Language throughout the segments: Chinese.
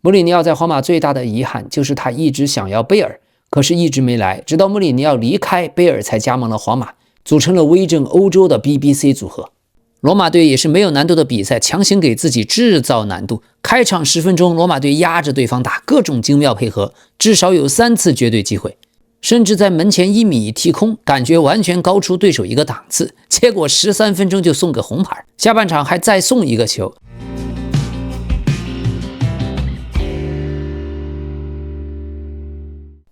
穆里尼奧在皇馬最大的遺憾就是他一直想要貝爾，可是一直沒來，直到穆里尼奧離開，貝爾才加盟了皇馬，組成了威震歐洲的 BBC 組合。羅馬隊也是沒有難度的比賽，強行給自己制造難度。開場10分鐘，羅馬隊壓着對方打，各種精妙配合，至少有3次絕對機會，甚至在門前1米踢空，感覺完全高出對手一個檔次。結果13分鐘就送個紅牌，下半場還再送一個球。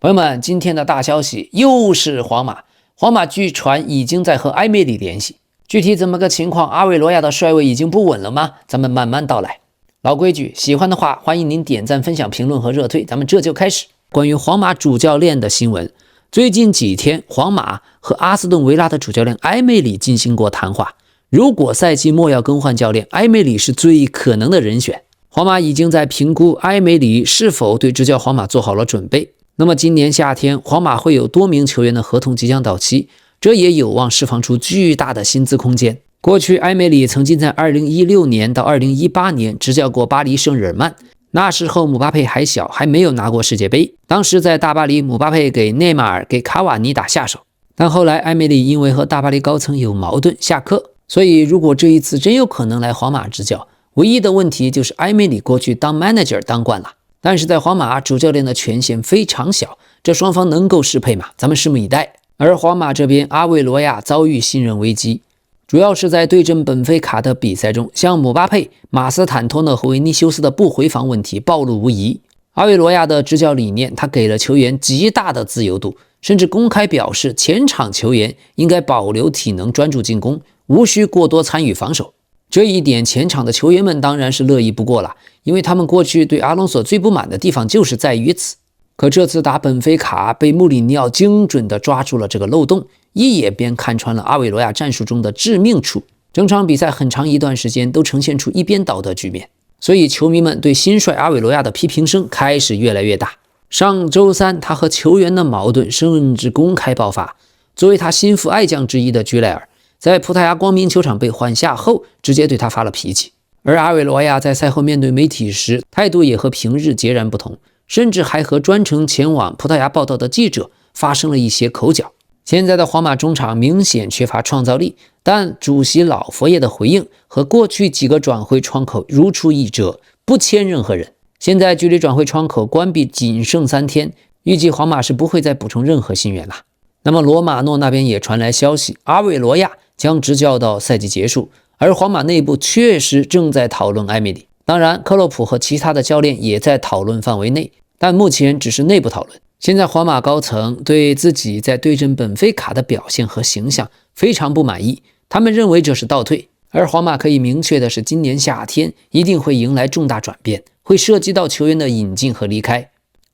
朋友們，今天的大消息又是皇馬，皇馬據傳已經在和埃梅里聯繫。具體怎麼個情況？阿維羅亞的帥位已經不穩了嗎？咱們慢慢道來。老規矩，喜歡的話歡迎您點讚、分享、評論和熱推。咱們這就開始關於皇馬主教練的新聞。最近幾天，皇馬和阿斯頓維拉的主教練埃梅里進行過談話。如果賽季末要更換教練，埃梅里是最可能的人選。皇馬已經在評估埃梅里是否對執教皇馬做好了準備。那麼今年夏天，皇馬會有多名球員的合同即將到期。這也有望釋放出巨大的薪資空間。過去，埃梅里曾經在2016年到2018年執教過巴黎聖日耳曼，那時候姆巴佩還小，還沒有拿過世界杯。當時在大巴黎，姆巴佩給內馬爾、給卡瓦尼打下手。但後來，埃梅里因為和大巴黎高層有矛盾下課。所以，如果這一次真有可能來皇馬執教，唯一的問題就是埃梅里過去當 manager 當慣了，但是在皇馬主教練的權限非常小，這雙方能夠適配嗎？咱們拭目以待。而皇馬這邊，阿維羅亞遭遇信任危機，主要是在對陣本菲卡的比賽中，像姆巴佩、馬斯坦托納和維尼修斯的不回防問題暴露無遺。阿維羅亞的執教理念，他給了球員極大的自由度，甚至公開表示前場球員應該保留體能，專注進攻，無需過多參與防守。這一點，前場的球員們當然是樂意不過了，因為他們過去對阿隆索最不滿的地方就是在於此。可這次打本菲卡，被穆里尼奧精準地抓住了這個漏洞，一眼便看穿了阿維羅亞戰術中的致命處。整場比賽很長一段時間都呈現出一邊倒的局面，所以球迷們對新帥阿維羅亞的批評聲開始越來越大。上周三，他和球員的矛盾甚至公開爆發。作為他心腹愛將之一的居萊爾，在葡萄牙光明球場被換下後，直接對他發了脾氣。而阿維羅亞在賽後面對媒體時，態度也和平日截然不同。甚至還和專程前往葡萄牙報道的記者發生了一些口角。現在的皇馬中場明顯缺乏創造力，但主席老佛爺的回應和過去幾個轉會窗口如出一轍，不簽任何人。現在距離轉會窗口關閉僅剩3天，預計皇馬是不會再補充任何新援了。那麼羅馬諾那邊也傳來消息，阿維羅亞將執教到賽季結束，而皇馬內部確實正在討論埃梅里。當然，克洛普和其他的教練也在討論範圍內，但目前只是內部討論。現在皇馬高層對自己在對陣本菲卡的表現和形象非常不滿意，他們認為這是倒退。而皇馬可以明確的是，今年夏天一定會迎來重大轉變，會涉及到球員的引進和離開。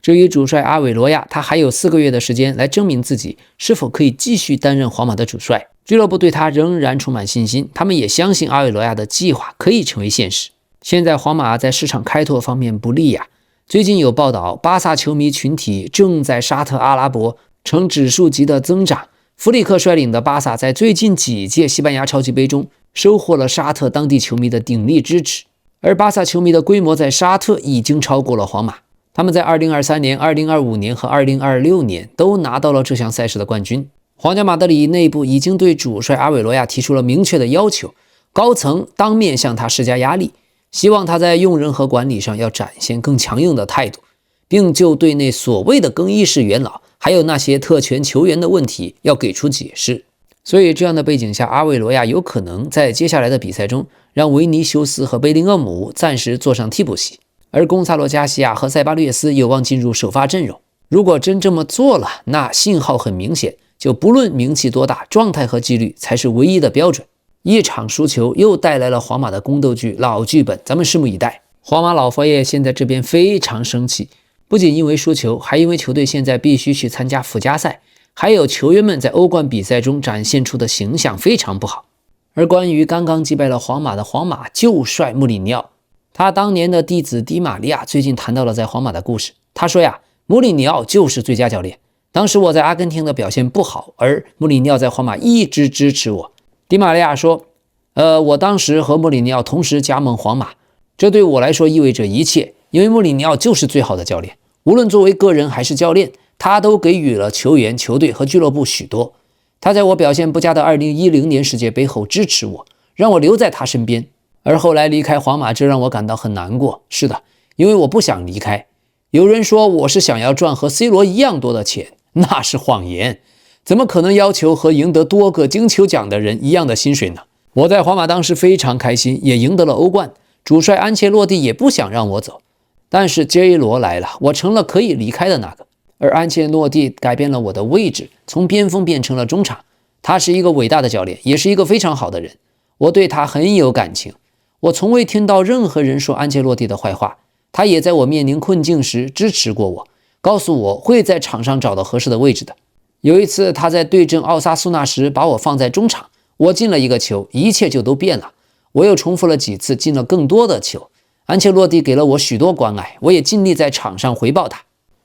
至於主帥阿維羅亞，他還有4個月的時間來證明自己是否可以繼續擔任皇馬的主帥。俱樂部對他仍然充滿信心，他們也相信阿維羅亞的計劃可以成為現實。現在皇馬在市場開拓方面不利呀。最近有報道，巴薩球迷群體正在沙特阿拉伯呈指數級的增長。弗里克率領的巴薩在最近幾屆西班牙超級杯中收穫了沙特當地球迷的鼎力支持，而巴薩球迷的規模在沙特已經超過了皇馬。他們在2023年、2025年和2026年都拿到了這項賽事的冠軍。皇家馬德里內部已經對主帥阿維羅亞提出了明確的要求，高層當面向他施加壓力，希望他在用人和管理上要展現更強硬的態度，並就隊內所謂的更衣室元老還有那些特權球員的問題要給出解釋。所以這樣的背景下，阿維羅亞有可能在接下來的比賽中讓維尼修斯和貝林厄姆暫時坐上替補席，而貢薩洛加西亞和塞巴略斯有望進入首發陣容。如果真這麼做了，那信號很明顯，就不論名氣多大，狀態和紀律才是唯一的標準。一場輸球又帶來了皇馬的宮鬥劇老劇本，咱們拭目以待。皇馬老佛爺現在這邊非常生氣，不僅因為輸球，還因為球隊現在必須去參加附加賽，還有球員們在歐冠比賽中展現出的形象非常不好。而關於剛剛擊敗了皇馬的皇馬舊帥穆里尼奧，他當年的弟子迪瑪利亞最近談到了在皇馬的故事。他說呀，穆里尼奧就是最佳教練，當時我在阿根廷的表現不好，而穆里尼奧在皇馬一直支持我。迪瑪利亞說，我當時和穆里尼奧同時加盟皇馬，這對我來說意味着一切，因為穆里尼奧就是最好的教練，無論作為個人還是教練，他都給予了球員、球隊和俱樂部許多。他在我表現不佳的2010年世界杯後支持我，讓我留在他身邊。而後來離開皇馬，這讓我感到很難過。是的，因為我不想離開。有人說我是想要賺和 C 羅一樣多的錢，那是謊言。怎麼可能要求和贏得多個金球獎的人一樣的薪水呢？我在皇馬當時非常開心，也贏得了歐冠。主帥安切洛蒂也不想讓我走，但是 J 羅來了，我成了可以離開的那個。而安切洛蒂改變了我的位置，從邊鋒變成了中場。他是一個偉大的教練，也是一個非常好的人，我對他很有感情。我從未聽到任何人說安切洛蒂的壞話，他也在我面臨困境時支持過我，告訴我會在場上找到合適的位置的。有一次他在對陣奧薩蘇納時把我放在中場，我進了一個球，一切就都變了。我又重複了幾次，進了更多的球。安切洛蒂給了我許多關愛，我也盡力在場上回報他。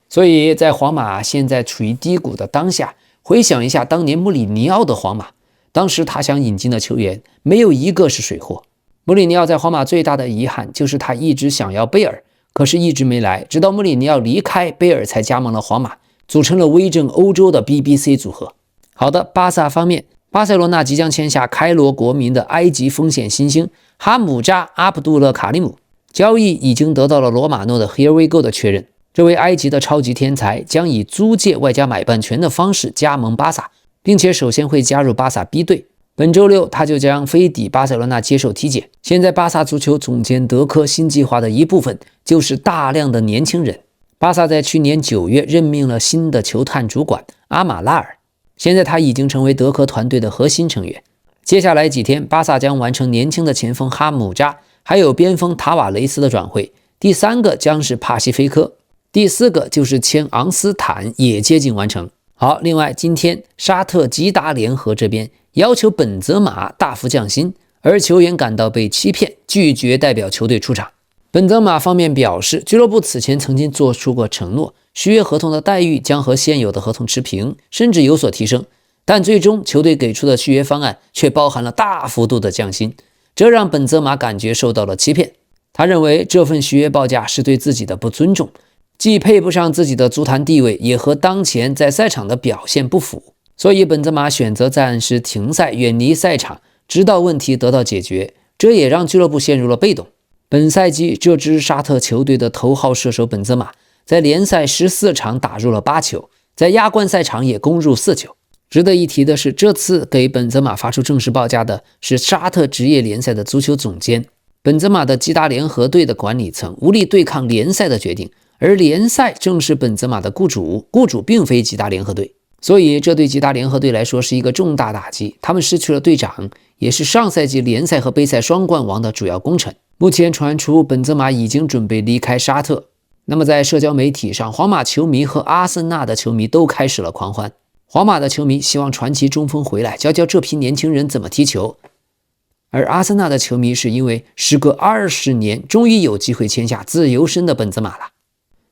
所以在皇馬現在處於低谷的當下，回想一下當年穆里尼奧的皇馬，當時他想引進的球員沒有一個是水貨。穆里尼奧在皇馬最大的遺憾就是他一直想要貝爾，可是一直沒來，直到穆里尼奧離開，貝爾才加盟了皇馬，組成了威震歐洲的 BBC 組合。好的，巴薩方面，巴塞羅那即將簽下開羅國民的埃及鋒線新星哈姆扎·阿卜杜勒卡利姆，交易已經得到了羅馬諾的 Here We Go 的確認。這位埃及的超級天才將以租借外加買斷權的方式加盟巴薩，並且首先會加入巴薩 B 隊。本周六他就將飛抵巴塞羅那接受體檢。現在巴薩足球總監德科新計劃的一部分就是大量的年輕人。巴薩在去年9月任命了新的球探主管阿馬拉爾，現在他已經成為德科團隊的核心成員。接下來幾天，巴薩將完成年輕的前鋒哈姆扎還有邊鋒塔瓦雷斯的轉會，第3個將是帕西菲科，第4個就是簽昂斯坦，也接近完成。好，另外今天沙特吉達聯合這邊要求本澤馬大幅降薪，而球員感到被欺騙，拒絕代表球隊出場。本澤馬方面表示，俱樂部此前曾經做出過承諾，續約合同的待遇將和現有的合同持平，甚至有所提升，但最終球隊給出的續約方案卻包含了大幅度的降薪，這讓本澤馬感覺受到了欺騙。他認為這份續約報價是對自己的不尊重，既配不上自己的足壇地位，也和當前在賽場的表現不符，所以本澤馬選擇暫時停賽，遠離賽場，直到問題得到解決。這也讓俱樂部陷入了被動。本賽季這支沙特球隊的頭號射手本澤馬在聯賽14場打入了8球，在亞冠賽場也攻入4球。值得一提的是，這次給本澤馬發出正式報價的是沙特職業聯賽的足球總監。本澤馬的吉達聯合隊的管理層無力對抗聯賽的決定，而聯賽正是本澤馬的雇主，雇主並非吉達聯合隊，所以這對吉達聯合隊來說是一個重大打擊。他們失去了隊長，也是上賽季聯賽和杯賽雙冠王的主要功臣。目前傳出本澤馬已經準備離開沙特。那麼在社交媒體上，皇馬球迷和阿森納的球迷都開始了狂歡。皇馬的球迷希望傳奇中鋒回來，教教這批年輕人怎麼踢球。而阿森納的球迷是因為時隔20年終於有機會簽下自由身的本澤馬了。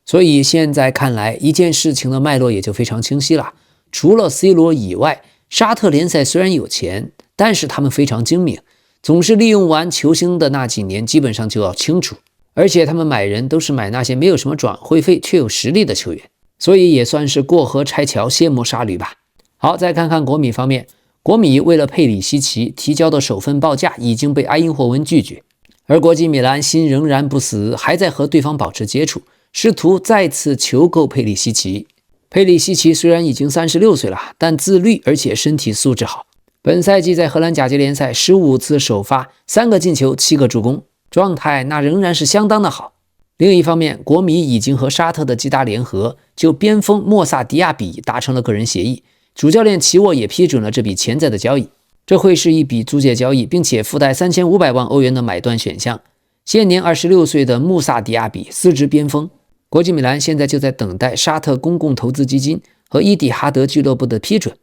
所以現在看來，一件事情的脈絡也就非常清晰了。除了 C 羅以外，沙特聯賽雖然有錢，但是他們非常精明，總是利用完球星的那幾年基本上就要清除，而且他們買人都是買那些沒有什麼轉會費卻有實力的球員，所以也算是過河拆橋，卸磨殺驢吧。好，再看看国米方面，國米為了佩里西奇提交的首份报價已經被埃因霍温拒絕，而國際米蘭心仍然不死，還在和對方保持接觸，試圖再次求購佩里西奇。佩里西奇雖然已經36歲了，但自律而且身體素質好。本賽季在荷蘭甲級聯賽15次首發，3個進球，7個助攻，狀態那仍然是相當的好。另一方面，國米已經和沙特的吉達联合就邊鋒莫薩迪亞比達成了個人協議，主教練齊沃也批准了這筆潛在的交易。這會是一筆租借交易，並且附帶3500萬歐元的買斷選項。現年26歲的穆薩迪亞比司職邊鋒。國際米蘭現在就在等待沙特公共投資基金和伊蒂哈德俱樂部的批准。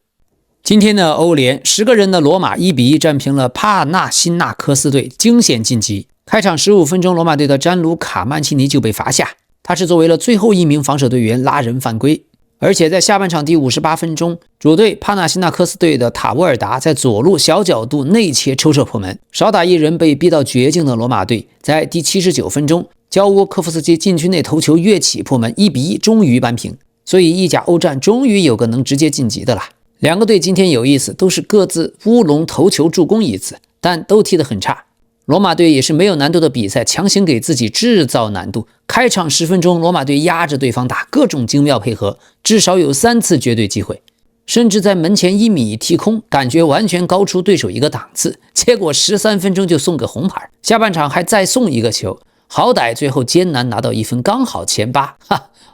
今天的歐聯，10個人的羅馬1-1戰平了帕納辛納科斯隊，驚險晉級。開場15分鐘，羅馬隊的詹盧卡曼奇尼就被罰下，他是作為了最後一名防守隊員拉人犯規。而且在下半場第58分鐘，主隊帕納辛納科斯隊的塔沃爾達在左路小角度內切抽射破門，少打一人被逼到絕境的羅馬隊在第79分鐘焦沃科夫斯基禁區內頭球躍起破門，1-1終於扳平，所以意甲歐戰終於有個能直接晉級的了。兩個隊今天有意思，都是各自烏龍頭球助攻一次，但都踢得很差。羅馬隊也是沒有難度的比賽，強行給自己制造難度。開場10分鐘，羅馬隊壓着對方打，各種精妙配合，至少有3次絕對機會，甚至在門前1米踢空，感覺完全高出對手一個檔次。結果13分鐘就送個紅牌，下半場還再送一個球，好歹最後艱難拿到1分，剛好前8，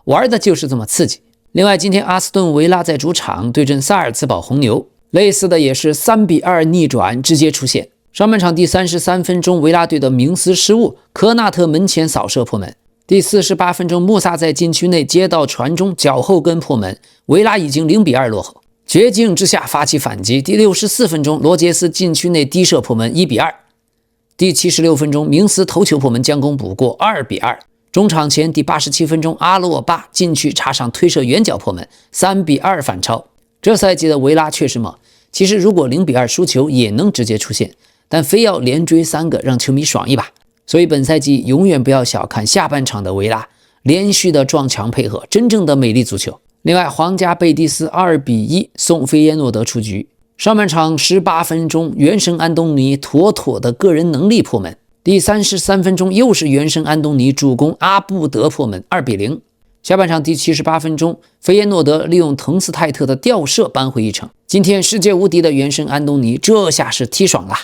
玩的就是這麼刺激。另外，今天阿斯頓維拉在主場對陣薩爾茨堡紅牛，類似的也是3-2逆轉直接出現。上半場第33分鐘，維拉隊的明斯失誤，科納特門前掃射破門。第48分鐘，穆薩在禁區內接到傳中，腳後跟破門，維拉已經0-2落後。絕境之下發起反擊，第64分鐘，羅傑斯禁區內低射破門，1-2。第76分鐘，明斯頭球破門，將功補過，2-2。中場前第87分鐘，阿洛巴禁區插上推射遠角破門，3-2反超。這賽季的維拉確實猛，其實如果0-2輸球也能直接出現，但非要連追3個，讓球迷爽一把。所以本賽季永遠不要小看下半場的維拉，連續的撞牆配合，真正的美麗足球。另外，皇家貝蒂斯2-1送菲耶諾德出局。上半場18分鐘，原生安東尼妥妥的个人能力破門。第33分鐘，又是原生安東尼主攻阿布德破門，2-0。下半場第78分鐘，菲耶諾德利用滕斯泰特的吊射扳回一城。今天世界無敵的原生安東尼，這下是踢爽了。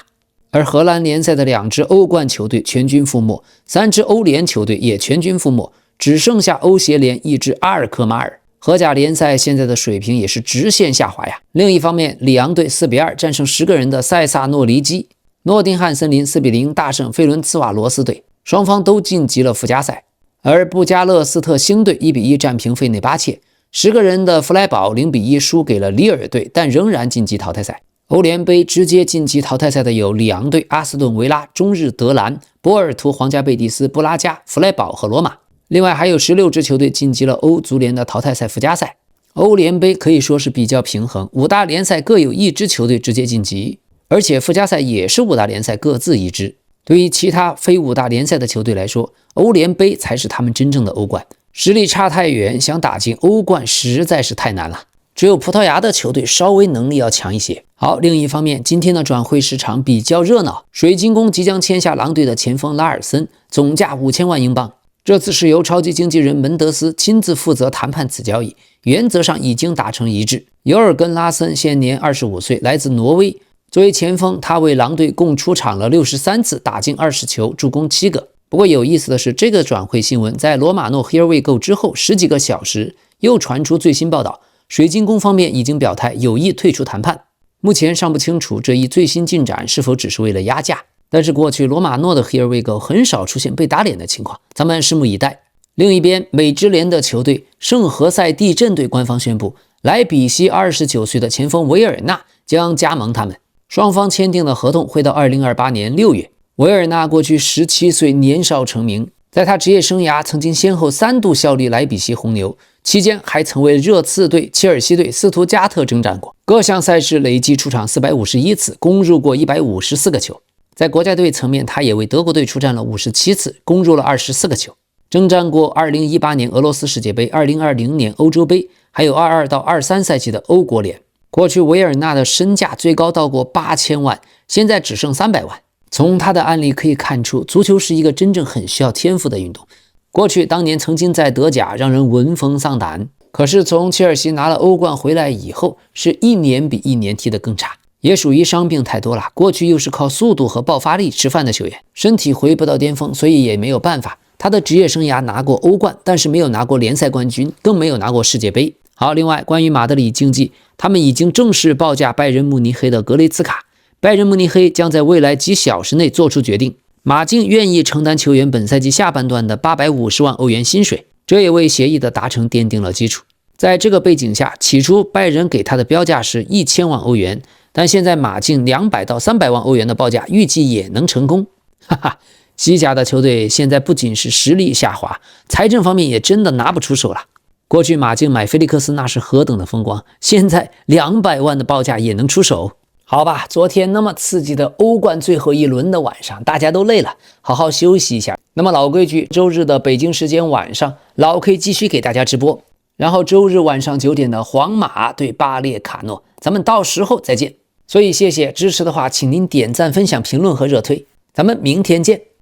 而荷蘭聯賽的2支歐冠球隊全軍覆沒，3支歐聯球隊也全軍覆沒，只剩下歐協聯1支阿爾克馬爾。荷甲聯賽現在的水平也是直線下滑呀。另一方面，里昂隊4-2戰勝10個人的塞薩諾黎基，諾丁漢森林4-0大勝費倫茨瓦羅斯隊，雙方都晉級了附加賽。而布加勒斯特星隊1-1戰平費內巴切，10個人的弗萊堡0-1輸給了里爾隊，但仍然晉級淘汰賽。歐聯杯直接晉級淘汰賽的有里昂隊、阿斯頓維拉、中日德蘭、波爾圖、皇家貝蒂斯、布拉加、弗萊堡和羅馬。另外還有16支球隊晉級了歐足聯的淘汰賽附加賽。歐聯杯可以說是比較平衡，5大聯賽各有1支球隊直接晉級，而且附加賽也是5大聯賽各自1支。對於其他非5大聯賽的球隊來說，歐聯杯才是他們真正的歐冠，實力差太遠，想打進歐冠實在是太難了。只有葡萄牙的球隊稍微能力要強一些。好，另一方面，今天的轉會市場比較熱鬧，水晶宮即將簽下狼隊的前鋒拉爾森，總價5000萬英鎊。這次是由超級經紀人門德斯親自負責談判此交易，原則上已經達成一致。尤爾根·拉森現年25歲，來自挪威。作為前鋒，他為狼隊共出場了63次，打進20球，助攻7個。不過有意思的是，這個轉會新聞在羅馬諾 Here We Go 之後10幾個小時又傳出最新報道。水晶宮方面已經表態有意退出談判，目前尚不清楚這一最新進展是否只是為了壓價，但是過去羅馬諾的 Here We Go 很少出現被打臉的情況，咱們拭目以待。另一邊，美職聯的球隊聖何塞地震隊官方宣布，萊比錫29歲的前鋒維爾納將加盟他們，雙方簽訂的合同會到2028年6月。維爾納過去17歲年少成名，在他職業生涯曾經先後3度效力萊比錫紅牛，期間還曾為熱刺隊、切爾西隊、斯圖加特征戰過，各項賽事累計出場451次，攻入過154個球。在國家隊層面，他也為德國隊出戰了57次，攻入了24個球，征戰過2018年俄羅斯世界杯、2020年歐洲杯，還有22到23賽季的歐國聯。過去維爾納的身價最高到過8000萬，現在只剩300萬。從他的案例可以看出，足球是一個真正很需要天賦的運動。過去當年曾經在德甲讓人聞風喪膽，可是從切爾西拿了歐冠回來以後，是一年比一年踢得更差，也屬於傷病太多了。過去又是靠速度和爆發力吃飯的球員，身體回不到巔峰，所以也沒有辦法。他的職業生涯拿過歐冠，但是沒有拿過聯賽冠軍，更沒有拿過世界杯。好，另外關於馬德里競技，他們已經正式報價拜仁慕尼黑的格雷茨卡。拜仁慕尼黑將在未來幾小時內做出決定，馬競願意承擔球員本賽季下半段的850萬歐元薪水，這也為協議的達成奠定了基礎。在這個背景下，起初拜仁給他的標價是1000萬歐元，但現在馬競200到300萬歐元的報價預計也能成功。哈哈，西甲的球隊現在不僅是實力下滑，財政方面也真的拿不出手了。過去馬競買菲利克斯那是何等的風光，現在200萬的報價也能出手。好吧，昨天那麼刺激的歐冠最後一輪的晚上，大家都累了，好好休息一下。那麼老規矩，周日的北京時間晚上，老 K 繼續給大家直播。然後周日晚上9點的皇馬對巴列卡諾，咱們到時候再見。所以謝謝支持的話，請您點讚、分享、評論和熱推。咱們明天見。